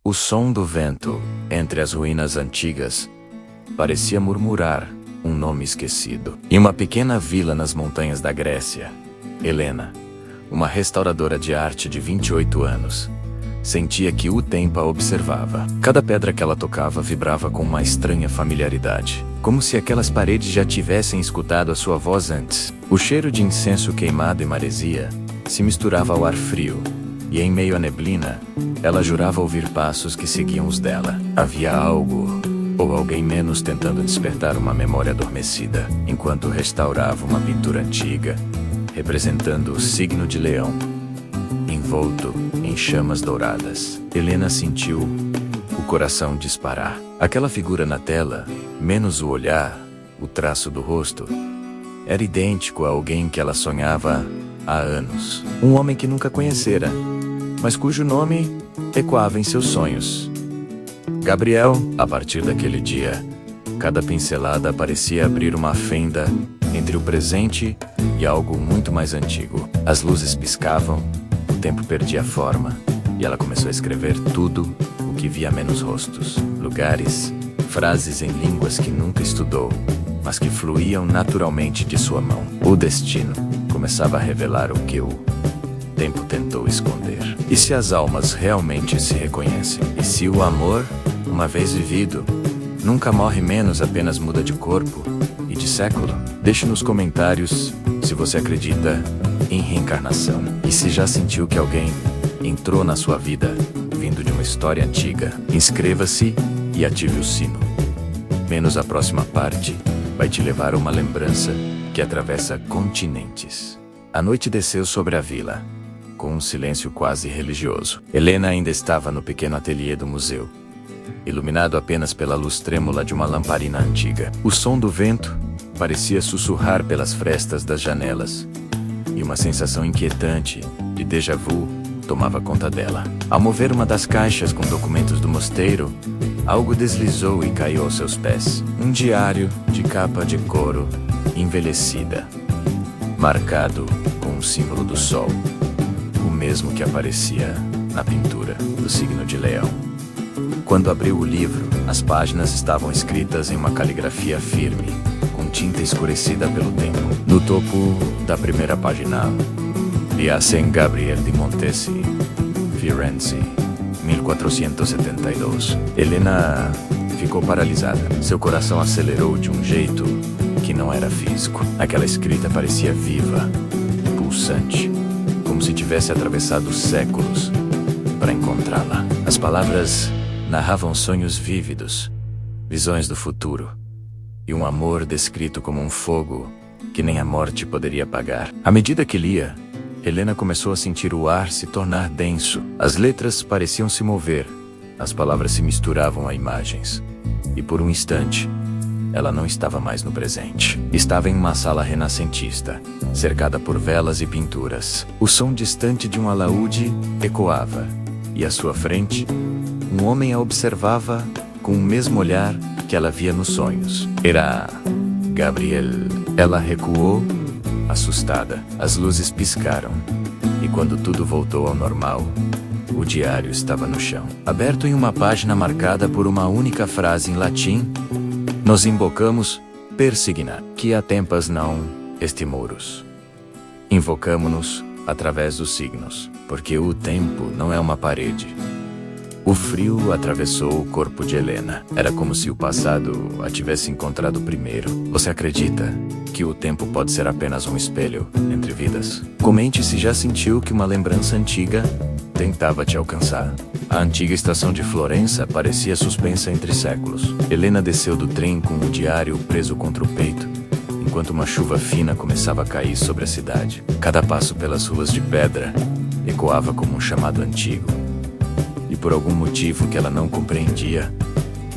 O som do vento, entre as ruínas antigas, parecia murmurar um nome esquecido. Em uma pequena vila nas montanhas da Grécia, Helena, uma restauradora de arte de 28 anos, sentia que o tempo a observava. Cada pedra que ela tocava vibrava com uma estranha familiaridade, como se aquelas paredes já tivessem escutado a sua voz antes. O cheiro de incenso queimado e maresia se misturava ao ar frio, e em meio à neblina, ela jurava ouvir passos que seguiam os dela. Havia algo, ou alguém menos, tentando despertar uma memória adormecida, enquanto restaurava uma pintura antiga, representando o signo de leão, envolto em chamas douradas. Helena sentiu o coração disparar. Aquela figura na tela, menos o olhar, o traço do rosto, era idêntico a alguém que ela sonhava há anos. Um homem que nunca conhecera, mas cujo nome ecoava em seus sonhos. Gabriel. A partir daquele dia, cada pincelada parecia abrir uma fenda entre o presente e algo muito mais antigo. As luzes piscavam, o tempo perdia forma, e ela começou a escrever tudo o que via menos rostos, lugares, frases em línguas que nunca estudou, mas que fluíam naturalmente de sua mão. O destino começava a revelar o que o tempo tentou esconder. E se as almas realmente se reconhecem? E se o amor, uma vez vivido, nunca morre, menos apenas muda de corpo e de século? Deixe nos comentários se você acredita em reencarnação. E se já sentiu que alguém entrou na sua vida vindo de uma história antiga. Inscreva-se e ative o sino. Menos a próxima parte vai te levar a uma lembrança que atravessa continentes. A noite desceu sobre a vila, com um silêncio quase religioso. Helena ainda estava no pequeno ateliê do museu, iluminado apenas pela luz trêmula de uma lamparina antiga. O som do vento parecia sussurrar pelas frestas das janelas, e uma sensação inquietante de déjà vu tomava conta dela. Ao mover uma das caixas com documentos do mosteiro, algo deslizou e caiu aos seus pés. Um diário de capa de couro, envelhecida, marcado com o símbolo do sol, o mesmo que aparecia na pintura do signo de leão. Quando abriu o livro, as páginas estavam escritas em uma caligrafia firme, com tinta escurecida pelo tempo. No topo da primeira página, lia San Gabriel di Montesi, Firenze, 1472. Helena ficou paralisada. Seu coração acelerou de um jeito que não era físico. Aquela escrita parecia viva, pulsante, como se tivesse atravessado séculos para encontrá-la. As palavras narravam sonhos vívidos, visões do futuro, e um amor descrito como um fogo que nem a morte poderia apagar. À medida que lia, Helena começou a sentir o ar se tornar denso. As letras pareciam se mover, as palavras se misturavam a imagens, e por um instante, ela não estava mais no presente. Estava em uma sala renascentista, cercada por velas e pinturas. O som distante de um alaúde ecoava, e à sua frente, um homem a observava com o mesmo olhar que ela via nos sonhos. Era Gabriel. Ela recuou, assustada. As luzes piscaram, e quando tudo voltou ao normal, o diário estava no chão, aberto em uma página marcada por uma única frase em latim: Nos invocamos per signa, que há tempas não estimuros. Invocamo-nos através dos signos, porque o tempo não é uma parede. O frio atravessou o corpo de Helena. Era como se o passado a tivesse encontrado primeiro. Você acredita que o tempo pode ser apenas um espelho entre vidas? Comente se já sentiu que uma lembrança antiga tentava te alcançar. A antiga estação de Florença parecia suspensa entre séculos. Helena desceu do trem com o diário preso contra o peito, enquanto uma chuva fina começava a cair sobre a cidade. Cada passo pelas ruas de pedra ecoava como um chamado antigo. E por algum motivo que ela não compreendia,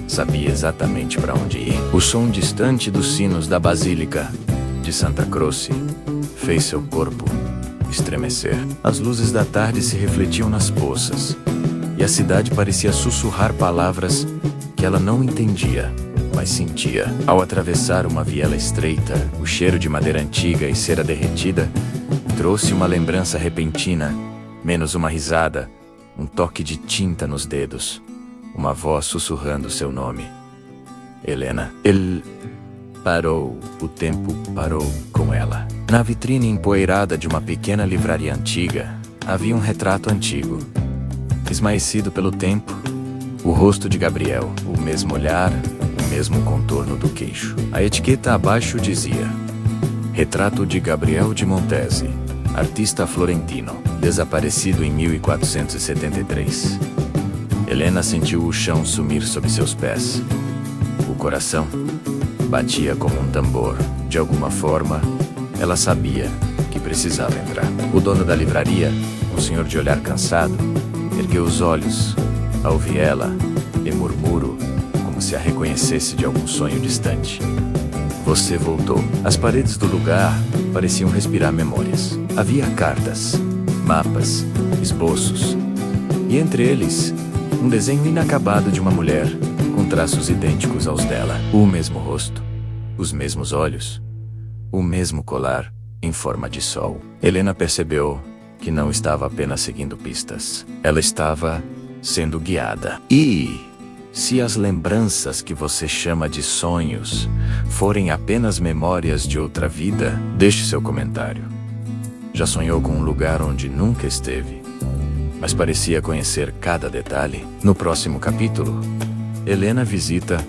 sabia exatamente para onde ir. O som distante dos sinos da Basílica de Santa Croce fez seu corpo estremecer. As luzes da tarde se refletiam nas poças, e a cidade parecia sussurrar palavras que ela não entendia, mas sentia. Ao atravessar uma viela estreita, o cheiro de madeira antiga e cera derretida trouxe uma lembrança repentina, menos uma risada, um toque de tinta nos dedos, uma voz sussurrando seu nome. Helena. Ele parou. O tempo parou com ela. Na vitrine empoeirada de uma pequena livraria antiga, havia um retrato antigo, esmaecido pelo tempo. O rosto de Gabriel, o mesmo olhar, o mesmo contorno do queixo. A etiqueta abaixo dizia: Retrato de Gabriel de Montese, artista florentino, desaparecido em 1473. Helena sentiu o chão sumir sob seus pés. O coração batia como um tambor. De alguma forma, ela sabia que precisava entrar. O dono da livraria, um senhor de olhar cansado, ergueu os olhos ao ouvir ela e murmurou, como se a reconhecesse de algum sonho distante: Você voltou. As paredes do lugar pareciam respirar memórias. Havia cartas, mapas, esboços, e entre eles, um desenho inacabado de uma mulher, com traços idênticos aos dela. O mesmo rosto, os mesmos olhos, o mesmo colar em forma de sol. Helena percebeu que não estava apenas seguindo pistas. Ela estava sendo guiada. E se as lembranças que você chama de sonhos forem apenas memórias de outra vida, deixe seu comentário. Já sonhou com um lugar onde nunca esteve, mas parecia conhecer cada detalhe? No próximo capítulo, Helena visita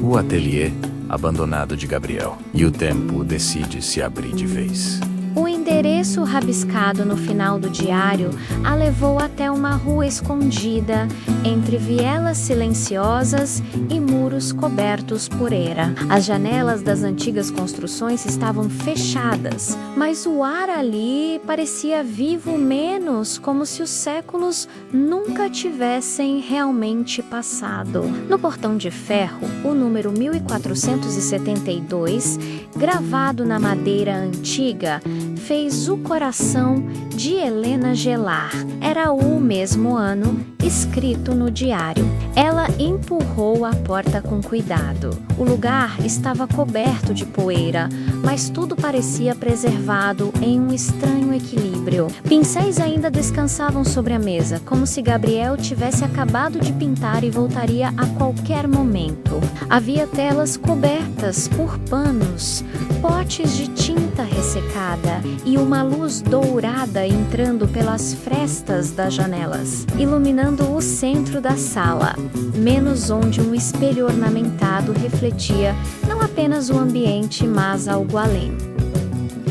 o ateliê abandonado de Gabriel, e o tempo decide se abrir de vez. O endereço rabiscado no final do diário a levou até uma rua escondida entre vielas silenciosas e muros cobertos por poeira. As janelas das antigas construções estavam fechadas, mas o ar ali parecia vivo, menos como se os séculos nunca tivessem realmente passado. No portão de ferro, o número 1472, gravado na madeira antiga, fez o coração de Helena gelar. Era o mesmo ano escrito no diário. Ela empurrou a porta com cuidado. O lugar estava coberto de poeira, mas tudo parecia preservado em um estranho equilíbrio. Pincéis ainda descansavam sobre a mesa, como se Gabriel tivesse acabado de pintar e voltaria a qualquer momento. Havia telas cobertas por panos, potes de tinta ressecada e uma luz dourada entrando pelas frestas das janelas, iluminando o centro da sala, menos onde um espelho ornamentado refletia não apenas o ambiente, mas algo além.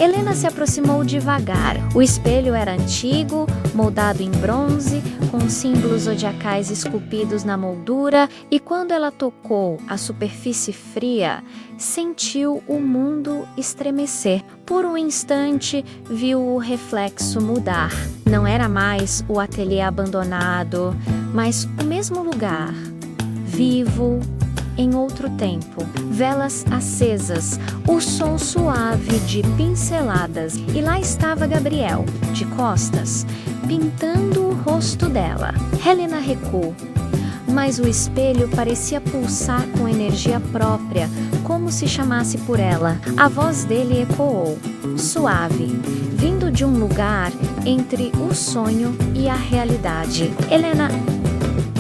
Helena se aproximou devagar. O espelho era antigo, moldado em bronze, com símbolos zodiacais esculpidos na moldura, e quando ela tocou a superfície fria, sentiu o mundo estremecer. Por um instante, viu o reflexo mudar. Não era mais o ateliê abandonado, mas o mesmo lugar, vivo, em outro tempo. Velas acesas, o som suave de pinceladas, e lá estava Gabriel, de costas, pintando o rosto dela. Helena recuou, mas o espelho parecia pulsar com energia própria, como se chamasse por ela. A voz dele ecoou, suave, vindo de um lugar entre o sonho e a realidade. Helena,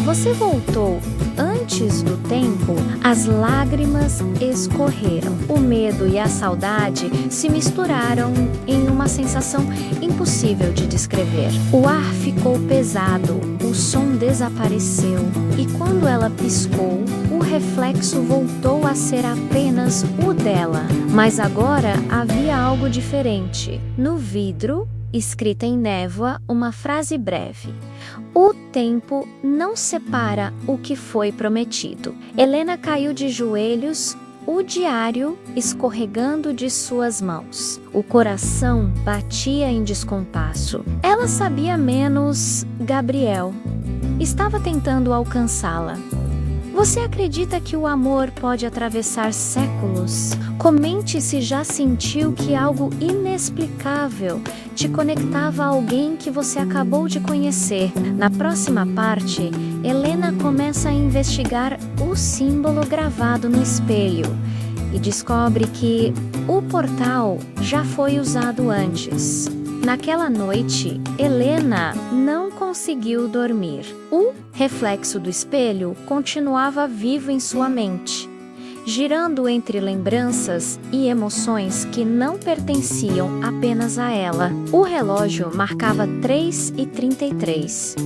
você voltou antes do tempo? As lágrimas escorreram. O medo e a saudade se misturaram em uma sensação impossível de descrever. O ar ficou pesado, o som desapareceu, e quando ela piscou, o reflexo voltou a ser apenas o dela. Mas agora havia algo diferente. No vidro, escrita em névoa, uma frase breve: o tempo não separa o que foi prometido. Helena caiu de joelhos, o diário escorregando de suas mãos. O coração batia em descompasso. Ela sabia menos. Gabriel estava tentando alcançá-la. Você acredita que o amor pode atravessar séculos? Comente se já sentiu que algo inexplicável te conectava a alguém que você acabou de conhecer. Na próxima parte, Helena começa a investigar o símbolo gravado no espelho e descobre que o portal já foi usado antes. Naquela noite, Helena não conseguiu dormir. O reflexo do espelho continuava vivo em sua mente, girando entre lembranças e emoções que não pertenciam apenas a ela. O relógio marcava 3h33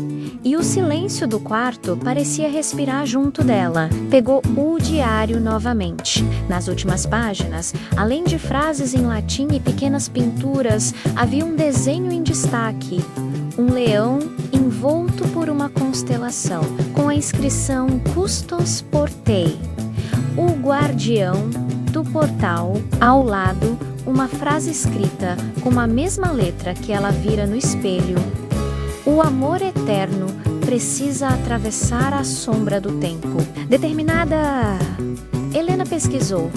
e o silêncio do quarto parecia respirar junto dela. Pegou o diário novamente. Nas últimas páginas, além de frases em latim e pequenas pinturas, havia um desenho em destaque. Um leão envolto por uma constelação, com a inscrição Custos Portei. O guardião do portal, ao lado, uma frase escrita com a mesma letra que ela vira no espelho. O amor eterno precisa atravessar a sombra do tempo. Determinada, Helena pesquisou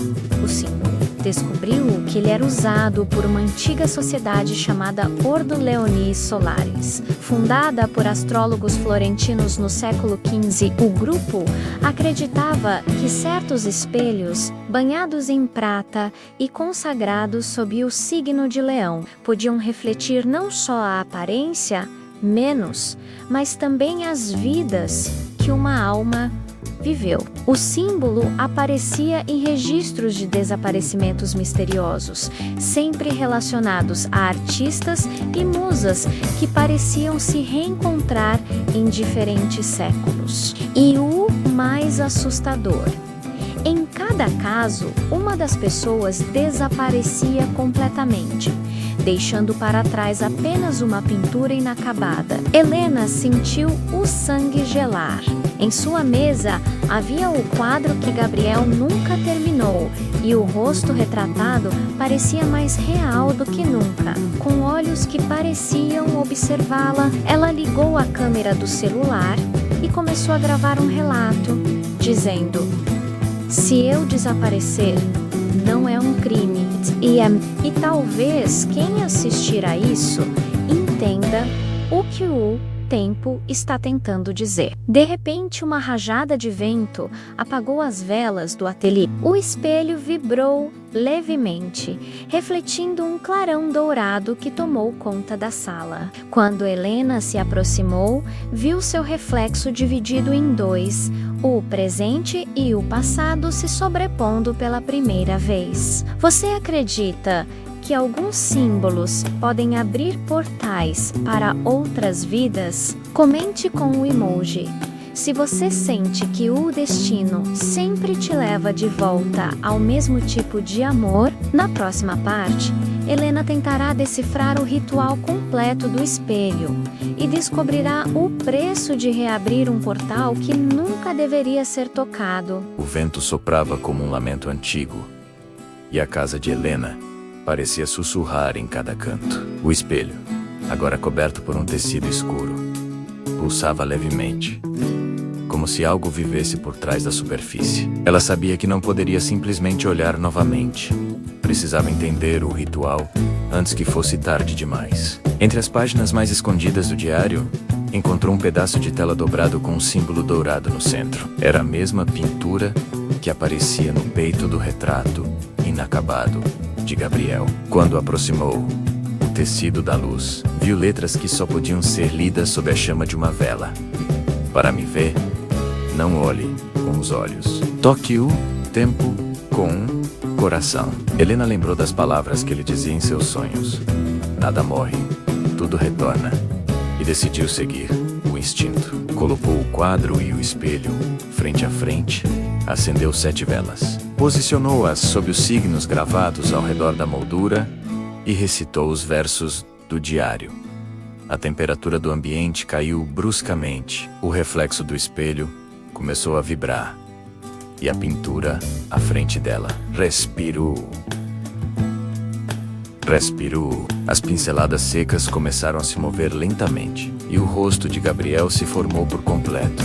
o símbolo. Descobriu que ele era usado por uma antiga sociedade chamada Ordo Leonis Solaris. Fundada por astrólogos florentinos no século XV, o grupo acreditava que certos espelhos, banhados em prata e consagrados sob o signo de leão, podiam refletir não só a aparência, mas também as vidas que uma alma viveu. O símbolo aparecia em registros de desaparecimentos misteriosos, sempre relacionados a artistas e musas que pareciam se reencontrar em diferentes séculos. E o mais assustador: em cada caso, uma das pessoas desaparecia completamente, deixando para trás apenas uma pintura inacabada. Helena sentiu o sangue gelar. Em sua mesa havia o quadro que Gabriel nunca terminou, e o rosto retratado parecia mais real do que nunca. Com olhos que pareciam observá-la, ela ligou a câmera do celular e começou a gravar um relato, dizendo: "Se eu desaparecer, não é um crime, e talvez quem assistir a isso entenda o que o tempo está tentando dizer." De repente, uma rajada de vento apagou as velas do ateliê. O espelho vibrou levemente, refletindo um clarão dourado que tomou conta da sala. Quando Helena se aproximou, viu seu reflexo dividido em dois, o presente e o passado se sobrepondo pela primeira vez. Você acredita que alguns símbolos podem abrir portais para outras vidas? Comente com o emoji. Se você sente que o destino sempre te leva de volta ao mesmo tipo de amor, na próxima parte, Helena tentará decifrar o ritual completo do espelho e descobrirá o preço de reabrir um portal que nunca deveria ser tocado. O vento soprava como um lamento antigo, e a casa de Helena parecia sussurrar em cada canto. O espelho, agora coberto por um tecido escuro, pulsava levemente, como se algo vivesse por trás da superfície. Ela sabia que não poderia simplesmente olhar novamente. Precisava entender o ritual antes que fosse tarde demais. Entre as páginas mais escondidas do diário, encontrou um pedaço de tela dobrado com um símbolo dourado no centro. Era a mesma pintura que aparecia no peito do retrato inacabado de Gabriel. Quando aproximou o tecido da luz, viu letras que só podiam ser lidas sob a chama de uma vela. Para me ver, não olhe com os olhos. Toque o tempo com o coração. Helena lembrou das palavras que ele dizia em seus sonhos. Nada morre, tudo retorna. E decidiu seguir o instinto. Colocou o quadro e o espelho frente a frente, acendeu 7 velas. Posicionou-as sob os signos gravados ao redor da moldura e recitou os versos do diário. A temperatura do ambiente caiu bruscamente. O reflexo do espelho começou a vibrar. E a pintura à frente dela respirou. Respirou. As pinceladas secas começaram a se mover lentamente, e o rosto de Gabriel se formou por completo,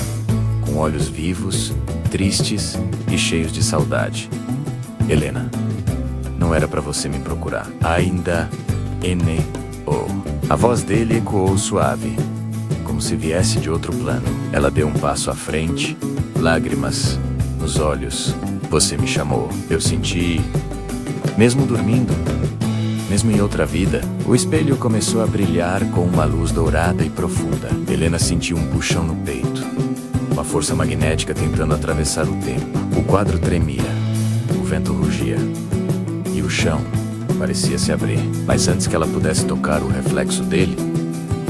com olhos vivos, tristes e cheios de saudade. Helena, não era para você me procurar. Ainda N.O. A voz dele ecoou suave, como se viesse de outro plano. Ela deu um passo à frente, lágrimas nos olhos. Você me chamou. Eu senti, mesmo dormindo, Mesmo em outra vida, o espelho começou a brilhar com uma luz dourada e profunda. Helena sentiu um puxão no peito, uma força magnética tentando atravessar o tempo. O quadro tremia, o vento rugia, e o chão parecia se abrir. Mas antes que ela pudesse tocar o reflexo dele,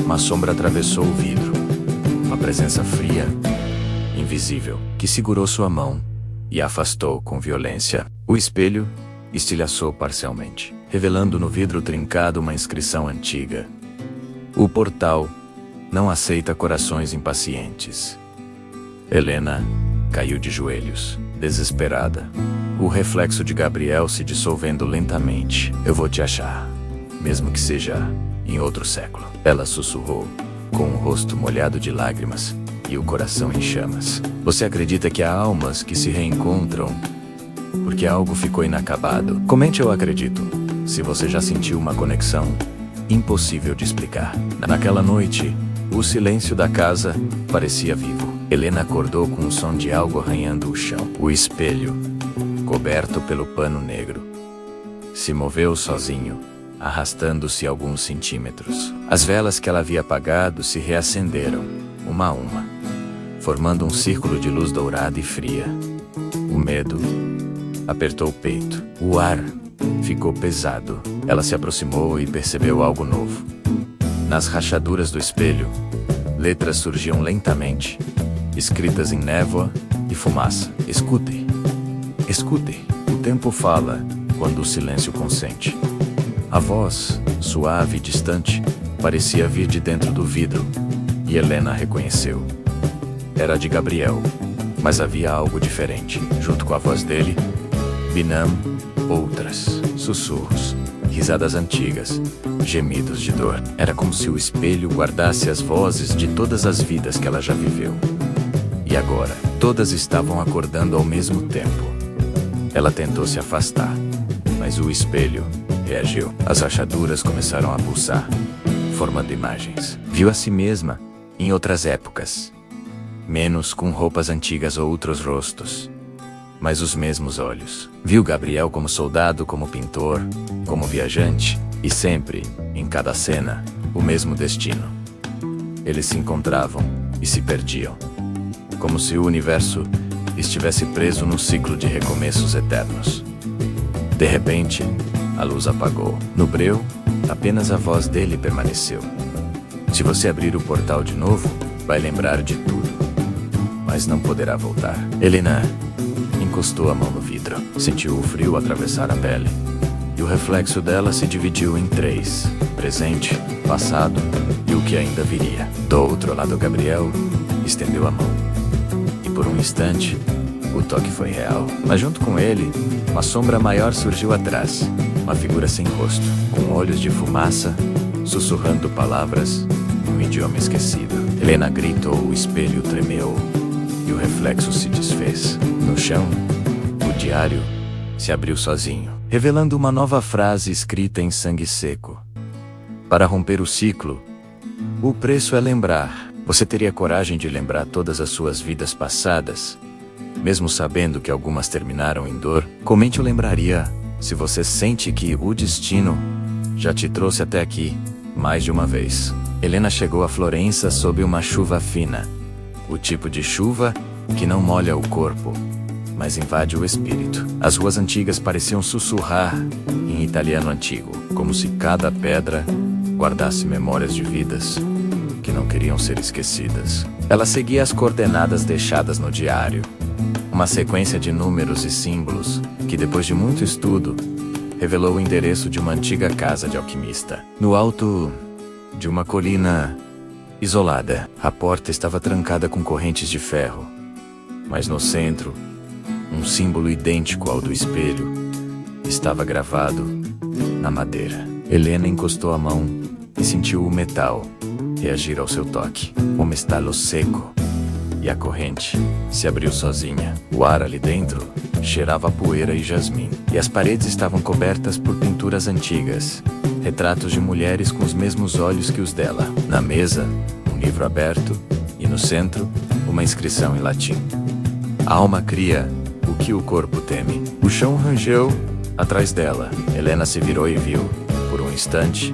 uma sombra atravessou o vidro. Uma presença fria, invisível, que segurou sua mão e a afastou com violência. O espelho estilhaçou parcialmente, revelando no vidro trincado uma inscrição antiga. O portal não aceita corações impacientes. Helena caiu de joelhos, desesperada. O reflexo de Gabriel se dissolvendo lentamente. Eu vou te achar, mesmo que seja em outro século. Ela sussurrou, com o rosto molhado de lágrimas e o coração em chamas. Você acredita que há almas que se reencontram porque algo ficou inacabado? Comente eu acredito, se você já sentiu uma conexão impossível de explicar. Naquela noite, o silêncio da casa parecia vivo. Helena acordou com o som de algo arranhando o chão. O espelho, coberto pelo pano negro, se moveu sozinho, arrastando-se alguns centímetros. As velas que ela havia apagado se reacenderam, uma a uma, formando um círculo de luz dourada e fria. O medo apertou o peito. O ar ficou pesado. Ela se aproximou e percebeu algo novo. Nas rachaduras do espelho, letras surgiam lentamente, escritas em névoa e fumaça. Escute, escute. O tempo fala quando o silêncio consente. A voz, suave e distante, parecia vir de dentro do vidro, e Helena reconheceu. Era de Gabriel, mas havia algo diferente. Junto com a voz dele, Binam, outras, sussurros, risadas antigas, gemidos de dor. Era como se o espelho guardasse as vozes de todas as vidas que ela já viveu. E agora, todas estavam acordando ao mesmo tempo. Ela tentou se afastar, mas o espelho reagiu. As rachaduras começaram a pulsar, formando imagens. Viu a si mesma em outras épocas, menos com roupas antigas ou outros rostos, mas os mesmos olhos. Viu Gabriel como soldado, como pintor, como viajante, e sempre, em cada cena, o mesmo destino. Eles se encontravam e se perdiam, como se o universo estivesse preso num ciclo de recomeços eternos. De repente, a luz apagou. No breu, apenas a voz dele permaneceu. Se você abrir o portal de novo, vai lembrar de tudo, mas não poderá voltar. Helena encostou a mão no vidro, sentiu o frio atravessar a pele, e o reflexo dela se dividiu em três: presente, passado e o que ainda viria. Do outro lado, Gabriel estendeu a mão, e por um instante, o toque foi real. Mas junto com ele, uma sombra maior surgiu atrás, uma figura sem rosto, com olhos de fumaça, sussurrando palavras em um idioma esquecido. Helena gritou, o espelho tremeu, e o reflexo se desfez. No chão, o diário se abriu sozinho, revelando uma nova frase escrita em sangue seco. Para romper o ciclo, o preço é lembrar. Você teria coragem de lembrar todas as suas vidas passadas, mesmo sabendo que algumas terminaram em dor? Comente eu lembraria, se você sente que o destino já te trouxe até aqui, mais de uma vez. Helena chegou a Florença sob uma chuva fina. O tipo de chuva que não molha o corpo, mas invade o espírito. As ruas antigas pareciam sussurrar em italiano antigo, como se cada pedra guardasse memórias de vidas que não queriam ser esquecidas. Ela seguia as coordenadas deixadas no diário, uma sequência de números e símbolos que, depois de muito estudo, revelou o endereço de uma antiga casa de alquimista. No alto de uma colina isolada, a porta estava trancada com correntes de ferro, mas no centro, um símbolo idêntico ao do espelho estava gravado na madeira. Helena encostou a mão e sentiu o metal reagir ao seu toque. Um estalo seco, e a corrente se abriu sozinha. O ar ali dentro cheirava a poeira e jasmim, e as paredes estavam cobertas por pinturas antigas, retratos de mulheres com os mesmos olhos que os dela. Na mesa, um livro aberto, e no centro, uma inscrição em latim. A alma cria o que o corpo teme. O chão rangeu atrás dela. Helena se virou e viu, instante,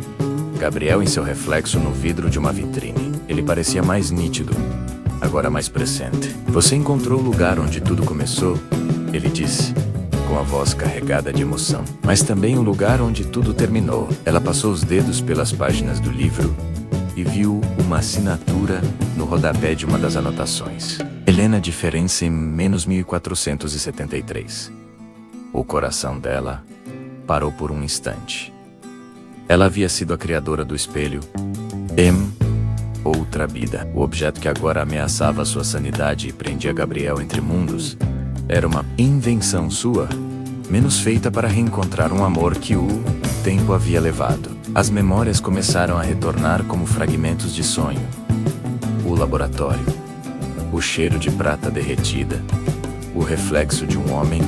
Gabriel em seu reflexo no vidro de uma vitrine. Ele parecia mais nítido, agora mais presente. Você encontrou o lugar onde tudo começou? Ele disse, com a voz carregada de emoção. Mas também o lugar onde tudo terminou. Ela passou os dedos pelas páginas do livro e viu uma assinatura no rodapé de uma das anotações. Helena Diferença em menos 1473. O coração dela parou por um instante. Ela havia sido a criadora do espelho em outra vida. O objeto que agora ameaçava sua sanidade e prendia Gabriel entre mundos era uma invenção sua, menos feita para reencontrar um amor que o tempo havia levado. As memórias começaram a retornar como fragmentos de sonho. O laboratório, o cheiro de prata derretida, o reflexo de um homem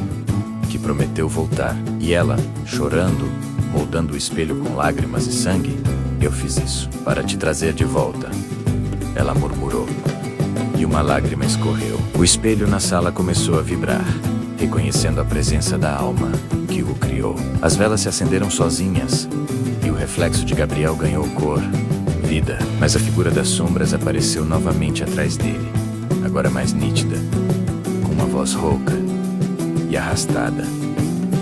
que prometeu voltar. E ela, chorando, moldando o espelho com lágrimas e sangue. Eu fiz isso para te trazer de volta, ela murmurou. E uma lágrima escorreu. O espelho na sala começou a vibrar, reconhecendo a presença da alma que o criou. As velas se acenderam sozinhas, e o reflexo de Gabriel ganhou cor, vida. Mas a figura das sombras apareceu novamente atrás dele, agora mais nítida, com uma voz rouca e arrastada.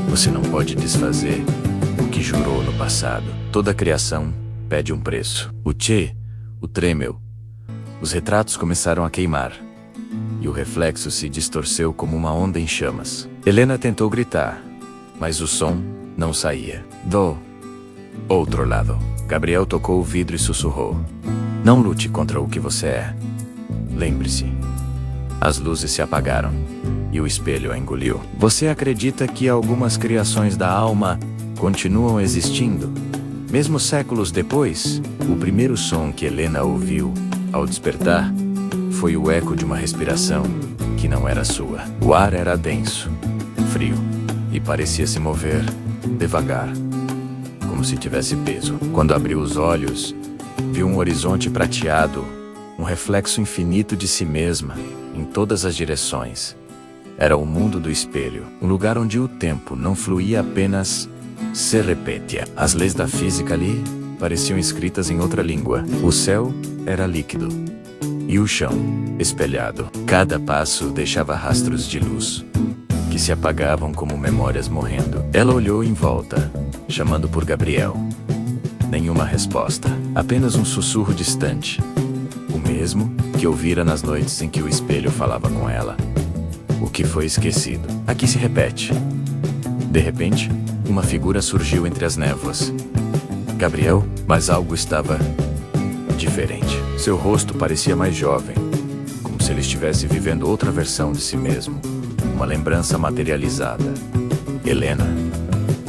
Você não pode desfazer o que jurou no passado. Toda a criação pede um preço. O Che, o tremeu. Os retratos começaram a queimar, e o reflexo se distorceu como uma onda em chamas. Helena tentou gritar, mas o som não saía. Do outro lado, Gabriel tocou o vidro e sussurrou. Não lute contra o que você é. Lembre-se. As luzes se apagaram, e o espelho a engoliu. Você acredita que algumas criações da alma continuam existindo? Mesmo séculos depois, o primeiro som que Helena ouviu, ao despertar, foi o eco de uma respiração que não era sua. O ar era denso, frio, e parecia se mover devagar, como se tivesse peso. Quando abriu os olhos, viu um horizonte prateado, um reflexo infinito de si mesma, em todas as direções. Era o mundo do espelho, um lugar onde o tempo não fluía apenas se repetia. As leis da física ali pareciam escritas em outra língua. O céu era líquido, e o chão, espelhado. Cada passo deixava rastros de luz, que se apagavam como memórias morrendo. Ela olhou em volta, chamando por Gabriel. Nenhuma resposta, apenas um sussurro distante, o mesmo que ouvira nas noites em que o espelho falava com ela. O que foi esquecido, aqui se repete. De repente, uma figura surgiu entre as névoas. Gabriel, mas algo estava diferente. Seu rosto parecia mais jovem, como se ele estivesse vivendo outra versão de si mesmo, uma lembrança materializada. Helena,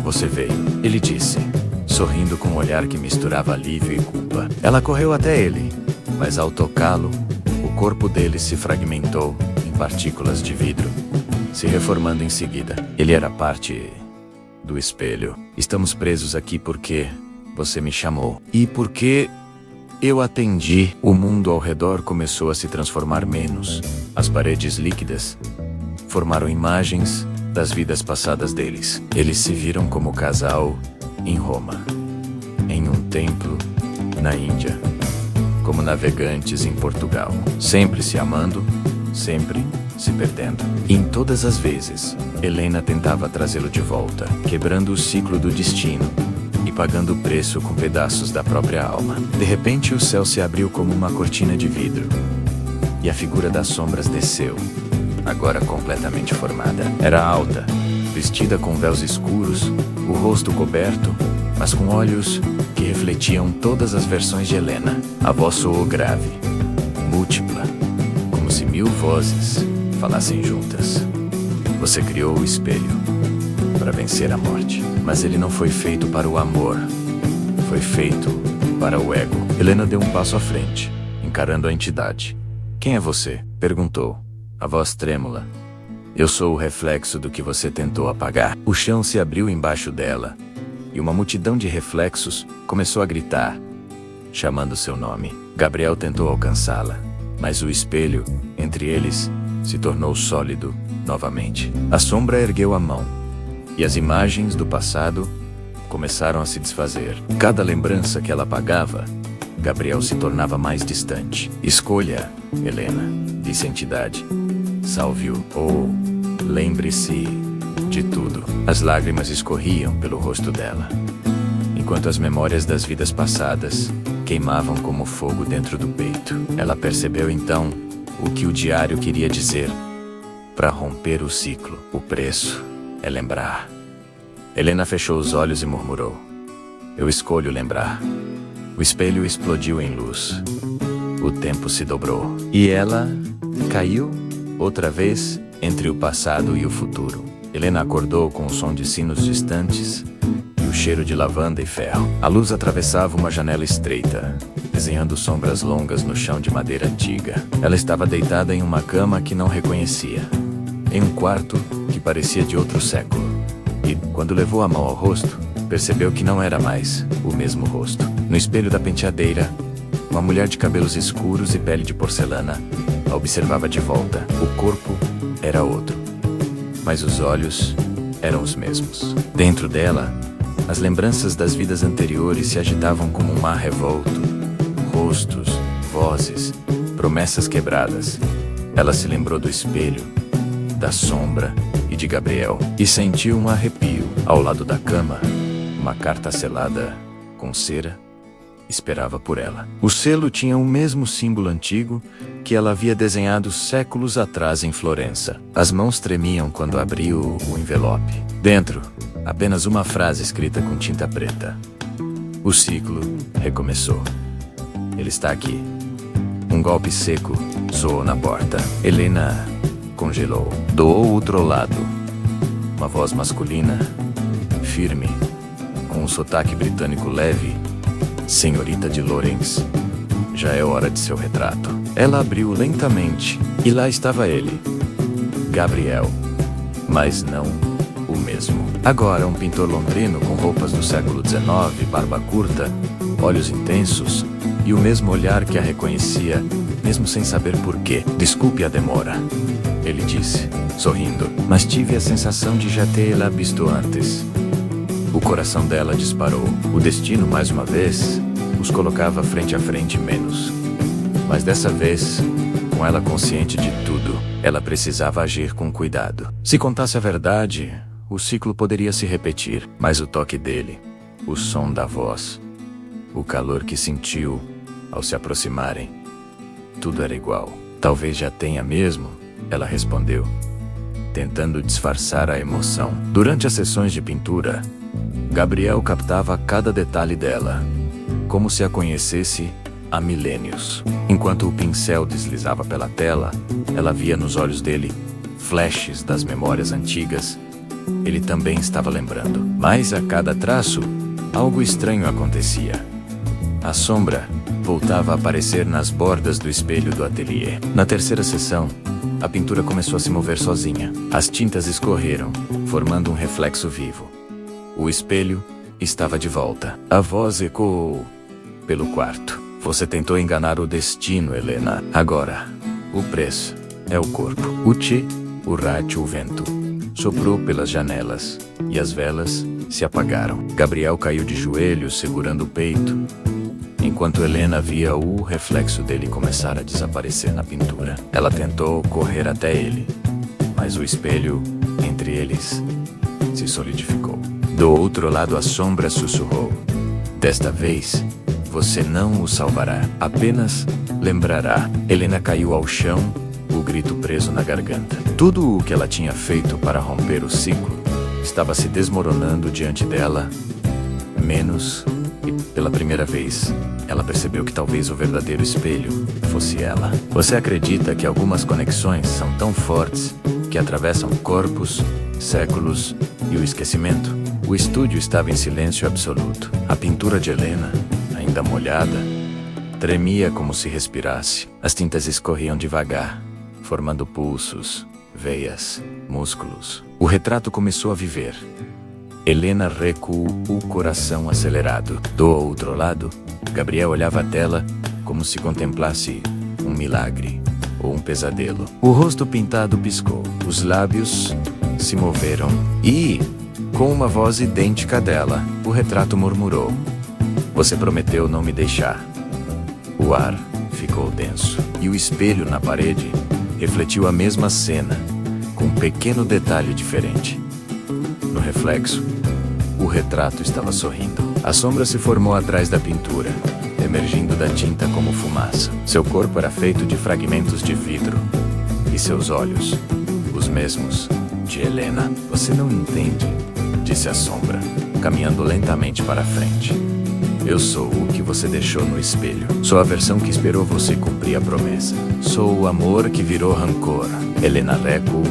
você veio, ele disse, sorrindo com um olhar que misturava alívio e culpa. Ela correu até ele, mas ao tocá-lo, o corpo dele se fragmentou em partículas de vidro, se reformando em seguida. Ele era parte do espelho. Estamos presos aqui porque você me chamou. E porque eu atendi, o mundo ao redor começou a se transformar menos. As paredes líquidas formaram imagens das vidas passadas deles. Eles se viram como casal em Roma, em um templo na Índia, como navegantes em Portugal, sempre se amando, sempre se perdendo. E em todas as vezes, Helena tentava trazê-lo de volta, quebrando o ciclo do destino e pagando o preço com pedaços da própria alma. De repente, o céu se abriu como uma cortina de vidro, e a figura das sombras desceu, agora completamente formada. Era alta, vestida com véus escuros, o rosto coberto, mas com olhos que refletiam todas as versões de Helena. A voz soou grave, múltipla, como se 1000 vozes falassem juntas. Você criou o espelho para vencer a morte, mas ele não foi feito para o amor, foi feito para o ego. Helena deu um passo à frente, encarando a entidade. Quem é você? Perguntou, a voz trêmula. Eu sou o reflexo do que você tentou apagar. O chão se abriu embaixo dela, e uma multidão de reflexos começou a gritar, chamando seu nome. Gabriel tentou alcançá-la, mas o espelho, entre eles, se tornou sólido novamente. A sombra ergueu a mão, e as imagens do passado começaram a se desfazer. Cada lembrança que ela apagava, Gabriel se tornava mais distante. Escolha, Helena, disse a entidade. Salve-o, ou lembre-se de tudo. As lágrimas escorriam pelo rosto dela, enquanto as memórias das vidas passadas queimavam como fogo dentro do peito. Ela percebeu então o que o diário queria dizer. Para romper o ciclo, o preço é lembrar. Helena fechou os olhos e murmurou: eu escolho lembrar. O espelho explodiu em luz. O tempo se dobrou. E ela caiu outra vez entre o passado e o futuro. Helena acordou com o som de sinos distantes e o cheiro de lavanda e ferro. A luz atravessava uma janela estreita, desenhando sombras longas no chão de madeira antiga. Ela estava deitada em uma cama que não reconhecia, em um quarto que parecia de outro século. E, quando levou a mão ao rosto, percebeu que não era mais o mesmo rosto. No espelho da penteadeira, uma mulher de cabelos escuros e pele de porcelana a observava de volta. O corpo era outro, mas os olhos eram os mesmos. Dentro dela, as lembranças das vidas anteriores se agitavam como um mar revolto. Rostos, vozes, promessas quebradas. Ela se lembrou do espelho, da sombra e de Gabriel, e sentiu um arrepio. Ao lado da cama, uma carta selada com cera esperava por ela. O selo tinha o mesmo símbolo antigo que ela havia desenhado séculos atrás em Florença. As mãos tremiam quando abriu o envelope. Dentro, apenas uma frase escrita com tinta preta: o ciclo recomeçou. Ele está aqui. Um golpe seco soou na porta. Helena congelou. Do outro lado, uma voz masculina, firme, com um sotaque britânico leve: Senhorita de Lawrence, já é hora de seu retrato. Ela abriu lentamente, e lá estava ele, Gabriel, mas não o mesmo. Agora um pintor londrino com roupas do século XIX, barba curta, olhos intensos, e o mesmo olhar que a reconhecia, mesmo sem saber por quê. Desculpe a demora, ele disse, sorrindo, mas tive a sensação de já tê-la visto antes. O coração dela disparou. O destino, mais uma vez, os colocava frente a frente menos. Mas dessa vez, com ela consciente de tudo, ela precisava agir com cuidado. Se contasse a verdade, o ciclo poderia se repetir. Mas o toque dele, o som da voz, o calor que sentiu ao se aproximarem, tudo era igual. Talvez já tenha mesmo, ela respondeu, tentando disfarçar a emoção. Durante as sessões de pintura, Gabriel captava cada detalhe dela, como se a conhecesse há milênios. Enquanto o pincel deslizava pela tela, ela via nos olhos dele flashes das memórias antigas. Ele também estava lembrando. Mas a cada traço, algo estranho acontecia. A sombra voltava a aparecer nas bordas do espelho do ateliê. Na terceira sessão, a pintura começou a se mover sozinha. As tintas escorreram, formando um reflexo vivo. O espelho estava de volta. A voz ecoou pelo quarto. Você tentou enganar o destino, Helena. Agora, o preço é o corpo. O chi, o raio, o vento, soprou pelas janelas, e as velas se apagaram. Gabriel caiu de joelhos, segurando o peito, enquanto Helena via o reflexo dele começar a desaparecer na pintura. Ela tentou correr até ele, mas o espelho entre eles se solidificou. Do outro lado, a sombra sussurrou: desta vez, você não o salvará, apenas lembrará. Helena caiu ao chão, o grito preso na garganta. Tudo o que ela tinha feito para romper o ciclo estava se desmoronando diante dela, menos, e pela primeira vez, ela percebeu que talvez o verdadeiro espelho fosse ela. Você acredita que algumas conexões são tão fortes que atravessam corpos, séculos e o esquecimento? O estúdio estava em silêncio absoluto. A pintura de Helena, ainda molhada, tremia como se respirasse. As tintas escorriam devagar, formando pulsos, veias, músculos. O retrato começou a viver. Helena recuou, o coração acelerado. Do outro lado, Gabriel olhava a tela como se contemplasse um milagre ou um pesadelo. O rosto pintado piscou. Os lábios se moveram e, com uma voz idêntica dela, O retrato murmurou: "Você prometeu não me deixar." O ar ficou denso, e o espelho na parede refletiu a mesma cena, com um pequeno detalhe diferente. No reflexo, o retrato estava sorrindo. A sombra se formou atrás da pintura, emergindo da tinta como fumaça. Seu corpo era feito de fragmentos de vidro, e seus olhos, os mesmos de Helena. "Você não entende", disse a sombra, caminhando lentamente para a frente. "Eu sou o que você deixou no espelho. Sou a versão que esperou você cumprir a promessa. Sou o amor que virou rancor." Helena recuou,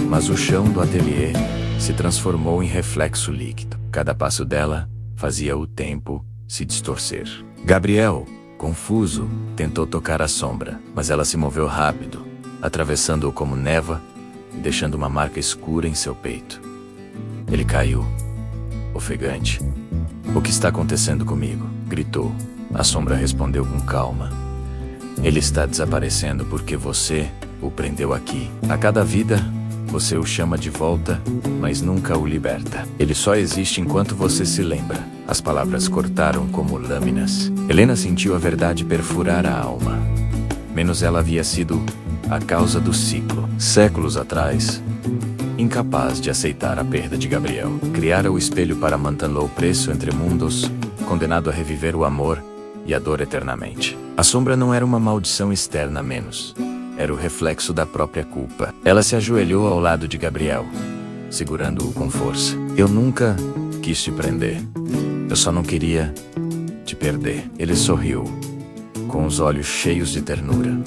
mas o chão do ateliê se transformou em reflexo líquido. Cada passo dela fazia o tempo se distorcer. Gabriel, confuso, tentou tocar a sombra, mas ela se moveu rápido, atravessando-o como névoa e deixando uma marca escura em seu peito. Ele caiu, ofegante. "O que está acontecendo comigo?" gritou. A sombra respondeu com calma: "Ele está desaparecendo porque você o prendeu aqui. A cada vida, você o chama de volta, mas nunca o liberta. Ele só existe enquanto você se lembra." As palavras cortaram como lâminas. Helena sentiu a verdade perfurar a alma. Menos ela havia sido a causa do ciclo. Séculos atrás, incapaz de aceitar a perda de Gabriel, criara o espelho para mantê-lo preso entre mundos, condenado a reviver o amor e a dor eternamente. A sombra não era uma maldição externa menos. Era o reflexo da própria culpa. Ela se ajoelhou ao lado de Gabriel, segurando-o com força. "Eu nunca quis te prender. Eu só não queria te perder." Ele sorriu, com os olhos cheios de ternura.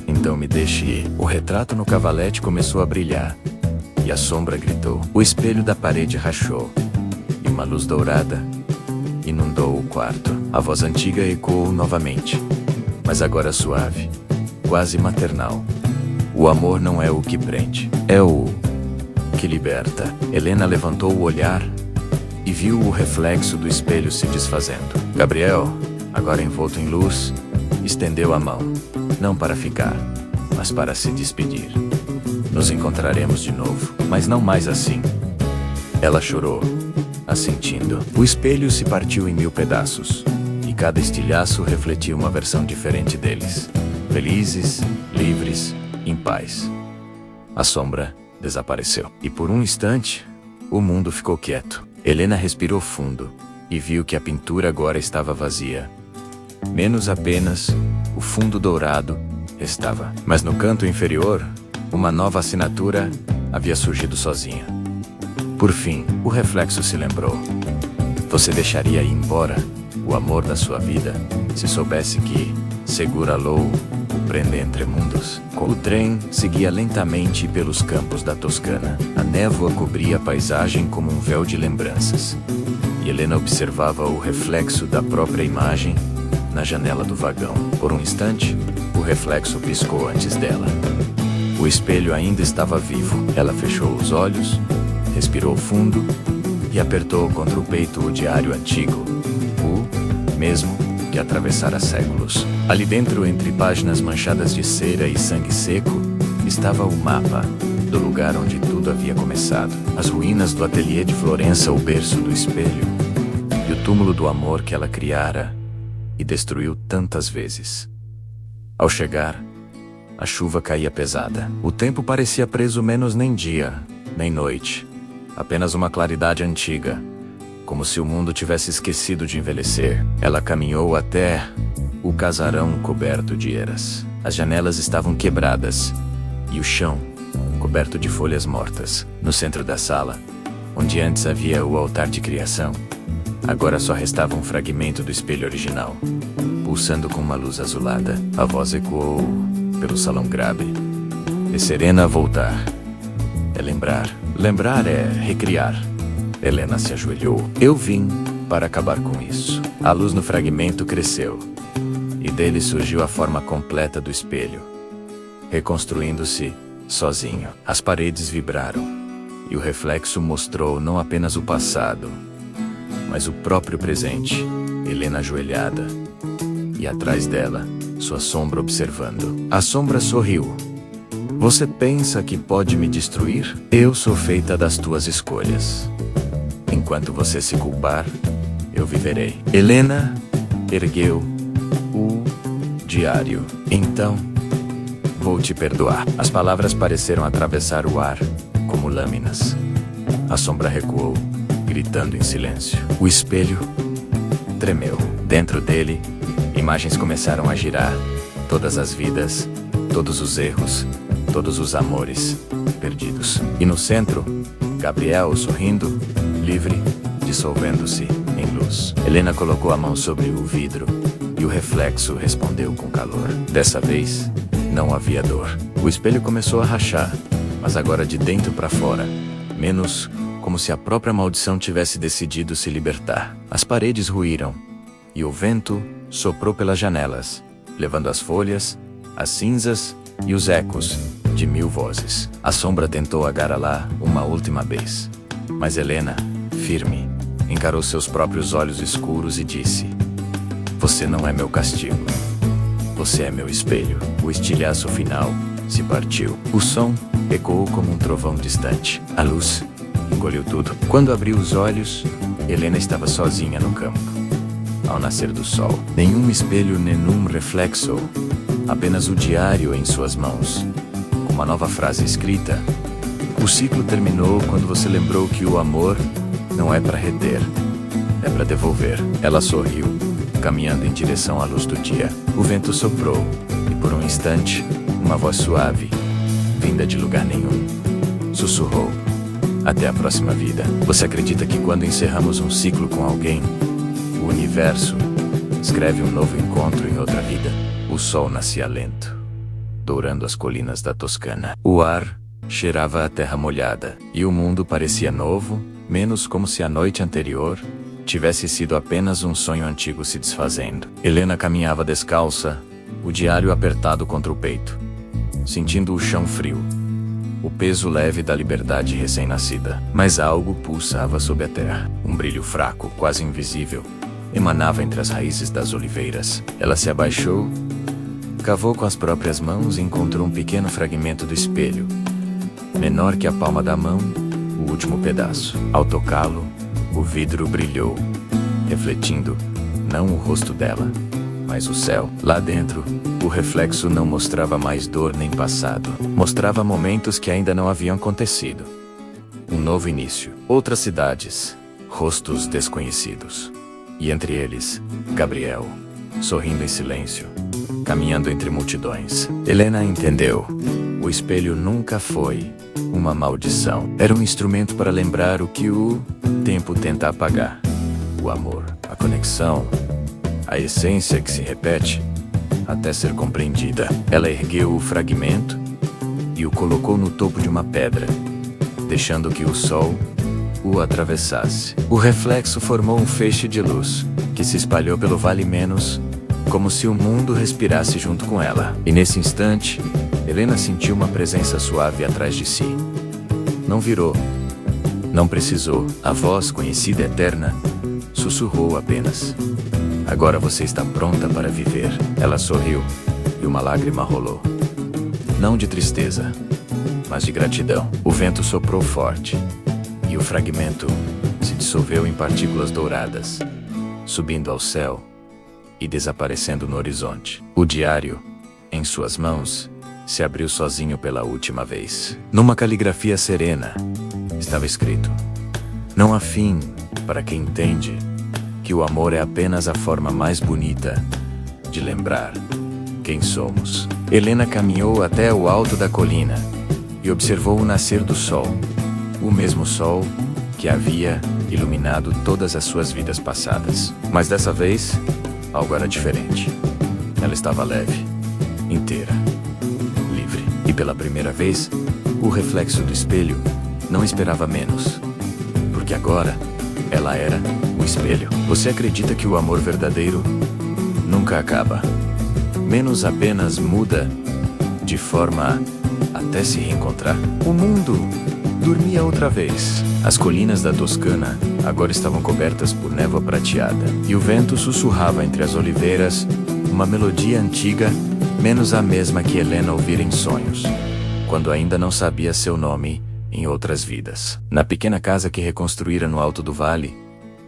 "Então me deixe ir." O retrato no cavalete começou a brilhar, e a sombra gritou. O espelho da parede rachou, e uma luz dourada inundou o quarto. A voz antiga ecoou novamente, mas agora suave, quase maternal. "O amor não é o que prende, é o que liberta." Helena levantou o olhar e viu o reflexo do espelho se desfazendo. Gabriel, agora envolto em luz, estendeu a mão, não para ficar, mas para se despedir. "Nos encontraremos de novo, mas não mais assim." Ela chorou, assentindo. O espelho se partiu em 1000 pedaços, e cada estilhaço refletia uma versão diferente deles. Felizes, livres, em paz. A sombra desapareceu. E por um instante, o mundo ficou quieto. Helena respirou fundo e viu que a pintura agora estava vazia. Menos apenas o fundo dourado restava. Mas no canto inferior, uma nova assinatura havia surgido sozinha. Por fim, o reflexo se lembrou. "Você deixaria ir embora o amor da sua vida se soubesse que segura-lo o prende entre mundos?" O trem seguia lentamente pelos campos da Toscana. A névoa cobria a paisagem como um véu de lembranças, e Helena observava o reflexo da própria imagem na janela do vagão. Por um instante, o reflexo piscou antes dela. O espelho ainda estava vivo. Ela fechou os olhos, respirou fundo e apertou contra o peito o diário antigo, o mesmo que atravessara séculos. Ali dentro, entre páginas manchadas de cera e sangue seco, estava o mapa do lugar onde tudo havia começado. As ruínas do ateliê de Florença, o berço do espelho, e o túmulo do amor que ela criara e destruiu tantas vezes. Ao chegar, a chuva caía pesada. O tempo parecia preso menos nem dia, nem noite. Apenas uma claridade antiga, como se o mundo tivesse esquecido de envelhecer. Ela caminhou até o casarão coberto de eras. As janelas estavam quebradas e o chão coberto de folhas mortas. No centro da sala, onde antes havia o altar de criação, agora só restava um fragmento do espelho original, pulsando com uma luz azulada. A voz ecoou pelo salão grave. "É serena a voltar. É lembrar. Lembrar é recriar." Helena se ajoelhou. "Eu vim para acabar com isso." A luz no fragmento cresceu, e dele surgiu a forma completa do espelho, reconstruindo-se sozinho. As paredes vibraram, e o reflexo mostrou não apenas o passado, mas o próprio presente. Helena ajoelhada, e atrás dela, sua sombra observando. A sombra sorriu. "Você pensa que pode me destruir? Eu sou feita das tuas escolhas." enquanto você se culpar, eu viverei. Helena ergueu o diário. Então, vou te perdoar. As palavras pareceram atravessar o ar como lâminas. A sombra recuou, gritando em silêncio. O espelho tremeu. Dentro dele, imagens começaram a girar. Todas as vidas, todos os erros, todos os amores perdidos. E no centro, Gabriel sorrindo, livre, dissolvendo-se em luz. Helena colocou a mão sobre o vidro e o reflexo respondeu com calor. Dessa vez, não havia dor. O espelho começou a rachar, mas agora de dentro para fora, menos como se a própria maldição tivesse decidido se libertar. As paredes ruíram e o vento soprou pelas janelas, levando as folhas, as cinzas e os ecos de 1000 vozes. A sombra tentou agalar uma última vez, mas Helena, firme, encarou seus próprios olhos escuros e disse: "Você não é meu castigo. Você é meu espelho." O estilhaço final se partiu. O som ecoou como um trovão distante. A luz engoliu tudo. Quando abriu os olhos, Helena estava sozinha no campo. Ao nascer do sol, nenhum espelho, nenhum reflexo, apenas o diário em suas mãos, com uma nova frase escrita. O ciclo terminou quando você lembrou que o amor não é para reter, é para devolver. Ela sorriu, caminhando em direção à luz do dia. O vento soprou, e por um instante, uma voz suave, vinda de lugar nenhum, sussurrou: "Até a próxima vida." Você acredita que quando encerramos um ciclo com alguém, o universo escreve um novo encontro em outra vida? O sol nascia lento, dourando as colinas da Toscana. O ar cheirava a terra molhada, e o mundo parecia novo, menos como se a noite anterior tivesse sido apenas um sonho antigo se desfazendo. Helena caminhava descalça, o diário apertado contra o peito, sentindo o chão frio, o peso leve da liberdade recém-nascida. Mas algo pulsava sob a terra. Um brilho fraco, quase invisível, emanava entre as raízes das oliveiras. Ela se abaixou, cavou com as próprias mãos e encontrou um pequeno fragmento do espelho, menor que a palma da mão, o último pedaço. Ao tocá-lo, o vidro brilhou, refletindo não o rosto dela, mas o céu. Lá dentro, o reflexo não mostrava mais dor nem passado. Mostrava momentos que ainda não haviam acontecido. Um novo início. Outras cidades, rostos desconhecidos. E entre eles, Gabriel, sorrindo em silêncio, caminhando entre multidões. Helena entendeu. O espelho nunca foi uma maldição. Era um instrumento para lembrar o que o tempo tenta apagar. O amor, a conexão, a essência que se repete até ser compreendida. Ela ergueu o fragmento e o colocou no topo de uma pedra, deixando que o sol o atravessasse. O reflexo formou um feixe de luz que se espalhou pelo vale menos, como se o mundo respirasse junto com ela. E nesse instante, Helena sentiu uma presença suave atrás de si. Não virou, não precisou. A voz conhecida eterna sussurrou apenas: "Agora você está pronta para viver." Ela sorriu e uma lágrima rolou. Não de tristeza, mas de gratidão. O vento soprou forte e o fragmento se dissolveu em partículas douradas, subindo ao céu e desaparecendo no horizonte. O diário, em suas mãos, se abriu sozinho pela última vez. Numa caligrafia serena, estava escrito: "Não há fim para quem entende que o amor é apenas a forma mais bonita de lembrar quem somos." Helena caminhou até o alto da colina e observou o nascer do sol, o mesmo sol que havia iluminado todas as suas vidas passadas. Mas dessa vez, algo era diferente. Ela estava leve, inteira, livre. E pela primeira vez, o reflexo do espelho não esperava menos, porque agora ela era o espelho. Você acredita que o amor verdadeiro nunca acaba, menos apenas muda de forma até se reencontrar? O mundo dormia outra vez. As colinas da Toscana agora estavam cobertas por névoa prateada, e o vento sussurrava entre as oliveiras uma melodia antiga, menos a mesma que Helena ouvira em sonhos, quando ainda não sabia seu nome em outras vidas. Na pequena casa que reconstruíra no alto do vale,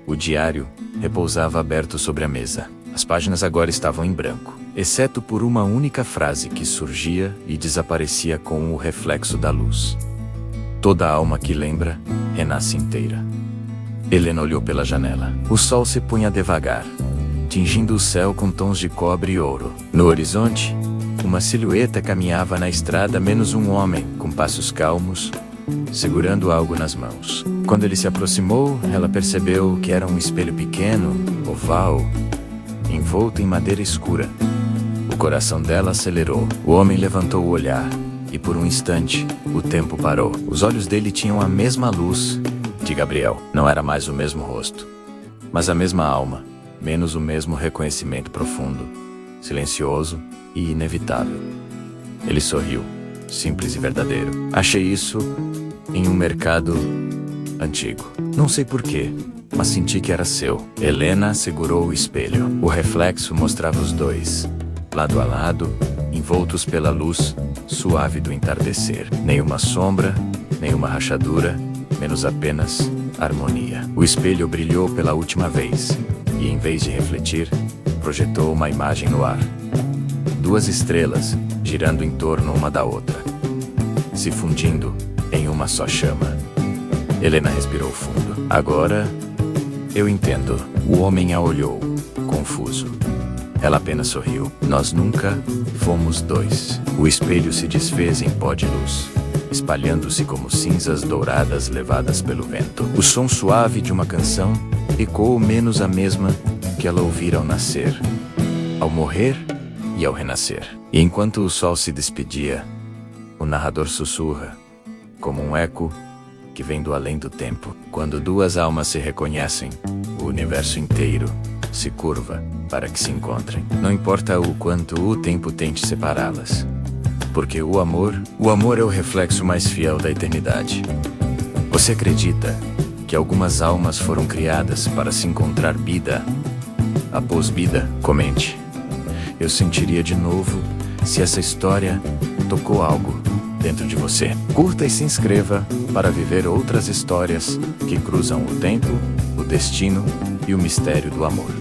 o diário repousava aberto sobre a mesa. As páginas agora estavam em branco, exceto por uma única frase que surgia e desaparecia com o reflexo da luz. Toda alma que lembra, renasce inteira. Helena olhou pela janela. O sol se punha devagar, tingindo o céu com tons de cobre e ouro. No horizonte, uma silhueta caminhava na estrada, menos um homem, com passos calmos, segurando algo nas mãos. Quando ele se aproximou, ela percebeu que era um espelho pequeno, oval, envolto em madeira escura. O coração dela acelerou. O homem levantou o olhar, e por um instante, o tempo parou. Os olhos dele tinham a mesma luz de Gabriel. Não era mais o mesmo rosto, mas a mesma alma, menos o mesmo reconhecimento profundo, silencioso e inevitável. Ele sorriu, simples e verdadeiro. Achei isso em um mercado antigo. Não sei porquê, mas senti que era seu. Helena segurou o espelho. O reflexo mostrava os dois, lado a lado, envoltos pela luz suave do entardecer. Nenhuma sombra, nenhuma rachadura, menos apenas harmonia. O espelho brilhou pela última vez, e em vez de refletir, projetou uma imagem no ar. Duas estrelas, girando em torno uma da outra, se fundindo em uma só chama. Helena respirou fundo. Agora, eu entendo. O homem a olhou, confuso. Ela apenas sorriu. Nós nunca fomos dois. O espelho se desfez em pó de luz, espalhando-se como cinzas douradas levadas pelo vento. O som suave de uma canção ecoou menos a mesma que ela ouvira ao nascer, ao morrer e ao renascer. E enquanto o sol se despedia, o narrador sussurra, como um eco que vem do além do tempo. Quando duas almas se reconhecem, o universo inteiro se curva para que se encontrem. Não importa o quanto o tempo tente separá-las, porque o amor é o reflexo mais fiel da eternidade. Você acredita que algumas almas foram criadas para se encontrar vida após vida? Comente. Eu sentiria de novo se essa história tocou algo dentro de você. Curta e se inscreva para viver outras histórias que cruzam o tempo, o destino e o mistério do amor.